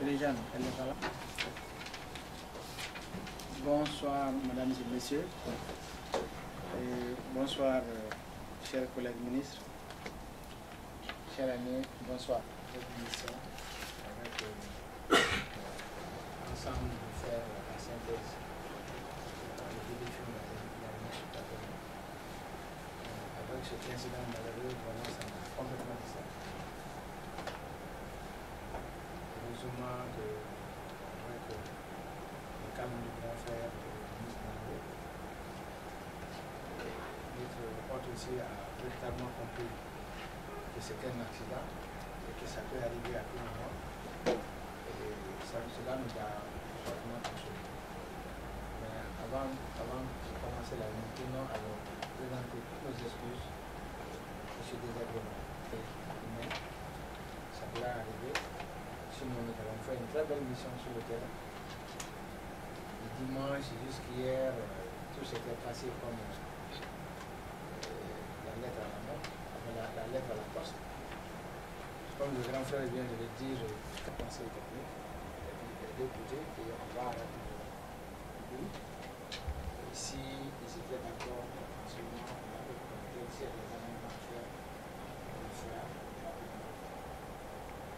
Président, elle est là. Bonsoir, mesdames et messieurs. Et bonsoir, chers collègues ministres. Chers amis, bonsoir. Avec ensemble de faire la synthèse des défis de la avec cet incident malheureux, vraiment, ça m'a complètement distrait. Heureusement que le calme du grand frère notre pote aussi a véritablement compris que c'était un accident et que ça peut arriver à tout moment. Et cela nous a fortement consolé. Mais avant de commencer la réunion, nous allons présenter toutes nos excuses pour ce désagrément. Mais ça pourra arriver. Sinon, nous avons fait une très belle mission sur le terrain. Le dimanche jusqu'hier, tout s'était passé comme la lettre à la main, la lettre à la poste. Comme le grand frère vient de le dire, le conseil technique, d'écouter et on va arrêter de si ils étaient d'accord, en ce moment, on va reconnecter s'il y a des amendements à faire, on le fera rapidement.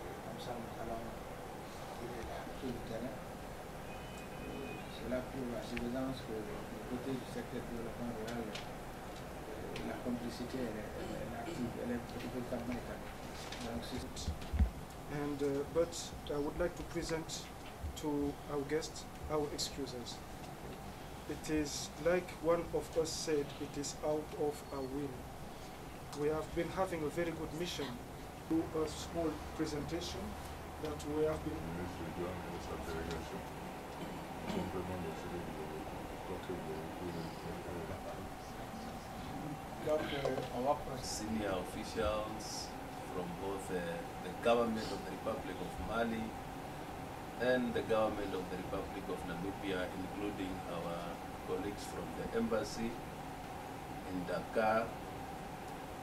Et comme ça, nous allons tirer là sur le terrain. Cela prouve la suffisance que du côté du secteur de développement rural, la complicité est active, elle est véritablement établie. But I would like to present to our guests our excuses. It is like one of us said, it is out of our will. We have been having a very good mission. Do a small presentation that we have been. Senior officials from both the government of the Republic of Mali and the government of the Republic of Namibia, including our colleagues from the embassy in Dakar,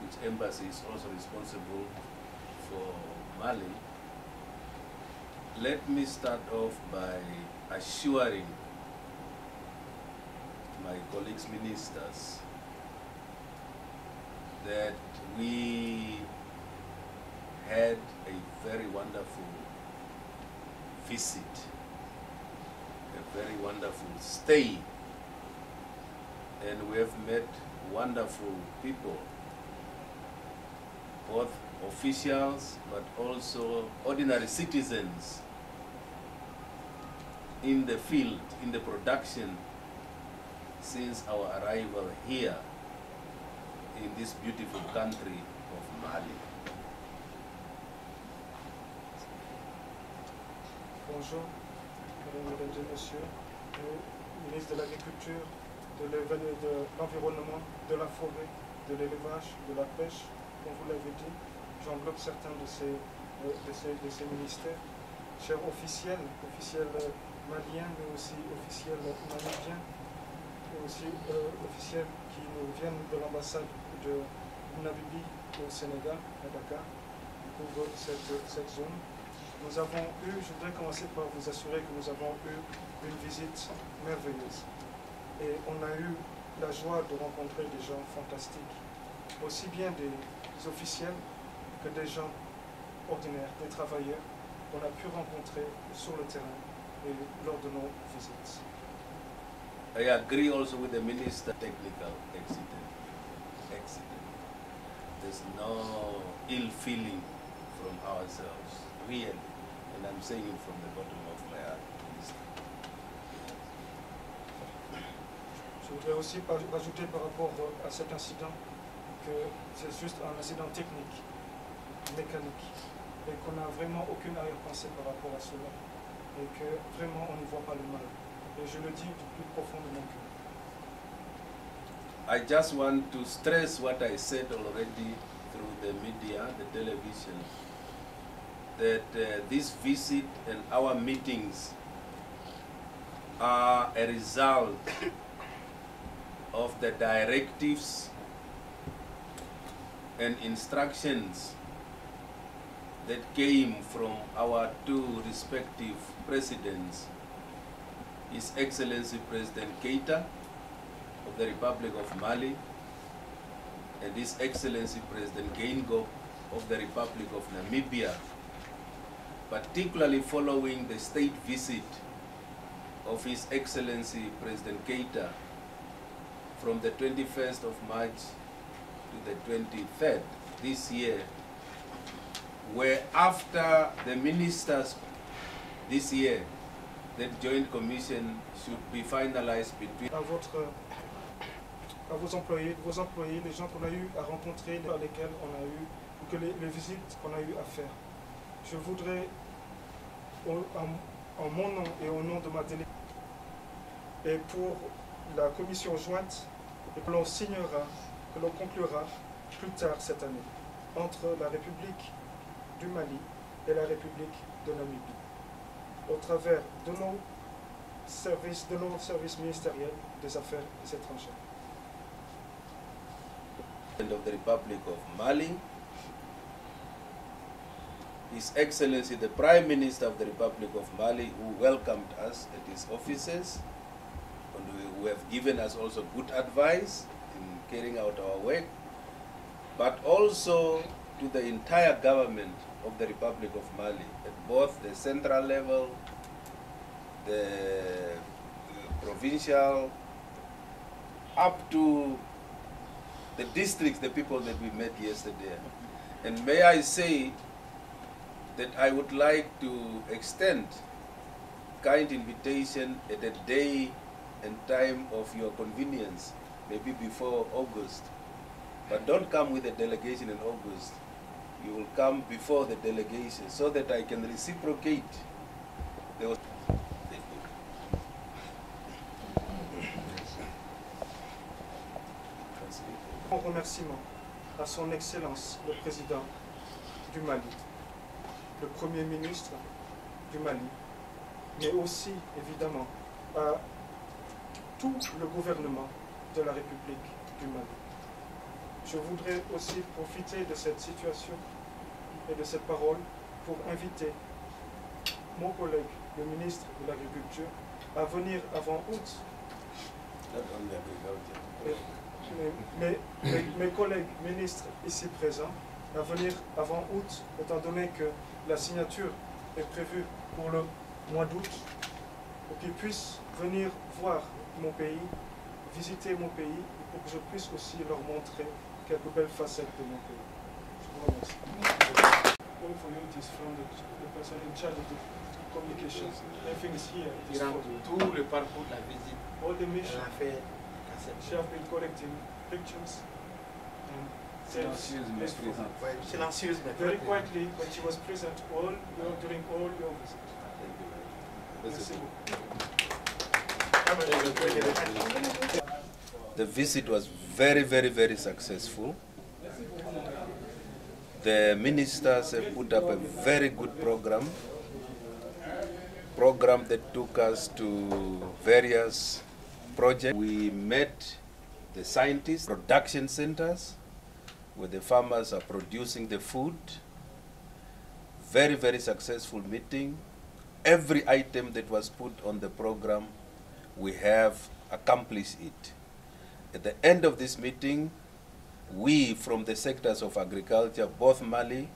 which embassy is also responsible for Mali. Let me start off by assuring my colleagues ministers that we had a very wonderful visit, a very wonderful stay, and we have met wonderful people, both officials but also ordinary citizens in the field, in the production, since our arrival here in this beautiful country of Mali. Bonjour, mesdames et messieurs, le ministre de l'Agriculture, de l'Environnement, de la Forêt, de l'Élevage, de la Pêche, comme vous l'avez dit, j'englobe certains de ces ministères. Chers officiels maliens, mais aussi officiels namibiens, et aussi officiels qui nous viennent de l'ambassade de Namibie au Sénégal, à Dakar, qui couvre cette zone. Nous avons eu, je voudrais commencer par vous assurer que nous avons eu une visite merveilleuse. Et on a eu la joie de rencontrer des gens fantastiques, aussi bien des officiels que des gens ordinaires, des travailleurs qu'on a pu rencontrer sur le terrain et lors de nos visites. I agree also with the minister. Technical accident. There's no ill feeling from ourselves, really, and I'm saying it from the bottom of my heart, Minister. Je voudrais aussi rajouter par rapport à cet incident que c'est juste un incident technique, mécanique, et qu'on n'a vraiment aucune arrière-pensée par rapport à cela, et que vraiment on n'y voit pas le mal. Et je le dis du plus profond de mon cœur. I just want to stress what I said already through the media, the television, that this visit and our meetings are a result of the directives and instructions that came from our two respective presidents, His Excellency President Keita of the Republic of Mali and His Excellency President Geingob of the Republic of Namibia, particularly following the state visit of His Excellency President Keita from the 21st of March to the 23rd this year, where after the ministers this year, that joint commission should be finalized between à vos employés, les gens qu'on a eu à rencontrer, par lesquels on a eu, ou que les visites qu'on a eu à faire. Je voudrais, en mon nom et au nom de ma délégation, et pour la commission jointe, que l'on signera, que l'on conclura plus tard cette année, entre la République du Mali et la République de Namibie, au travers de nos services ministériels des Affaires étrangères. Of the Republic of Mali, His Excellency the Prime Minister of the Republic of Mali, who welcomed us at his offices and who have given us also good advice in carrying out our work, but also to the entire government of the Republic of Mali, at both the central level, the provincial, up to the districts, the people that we met yesterday. And may I say that I would like to extend kind invitation at a day and time of your convenience, maybe before August. But don't come with a delegation in August. You will come before the delegation so that I can reciprocate. En remerciement à son Excellence le Président du Mali, le Premier ministre du Mali, mais aussi évidemment à tout le gouvernement de la République du Mali. Je voudrais aussi profiter de cette situation et de cette parole pour inviter mon collègue, le ministre de l'Agriculture, à venir avant août. Mes collègues ministres ici présents à venir avant août, étant donné que la signature est prévue pour le mois d'août, pour qu'ils puissent venir voir mon pays, visiter mon pays, pour que je puisse aussi leur montrer quelques belles facettes de mon pays. Je vous remercie. All for you is from the person in charge of the communications. Everything is here. Durant tout le parcours de la visite, All the mission. on a fait She has been collecting pictures and silencieuse, mais very quietly when she was present during all your visits. Merci beaucoup. The visit was very, very, very successful. The ministers have put up a very good program that took us to various projects. We met the scientists, production centers, where the farmers are producing the food. Very, very successful meeting. Every item that was put on the program, we have accomplished it. At the end of this meeting, we from the sectors of agriculture, both Mali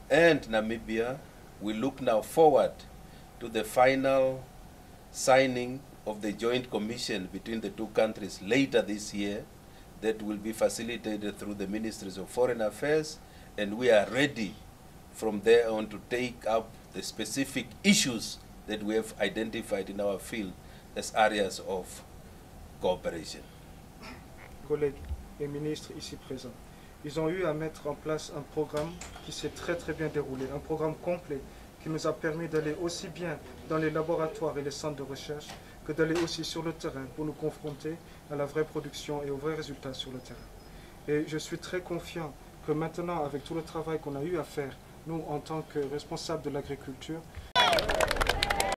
and Namibia, we look now forward to the final signing of the joint commission between the two countries later this year that will be facilitated through the Ministries of Foreign Affairs, and we are ready from there on to take up the specific issues that we have identified in our field as areas of cooperation. Collègues et ministres ici présents, ils ont eu à mettre en place un programme qui s'est très bien déroulé, un programme complet qui nous a permis d'aller aussi bien dans les laboratoires et les centres de recherche que d'aller aussi sur le terrain pour nous confronter à la vraie production et aux vrais résultats sur le terrain. Et je suis très confiant que maintenant, avec tout le travail qu'on a eu à faire, nous, en tant que responsables de l'agriculture,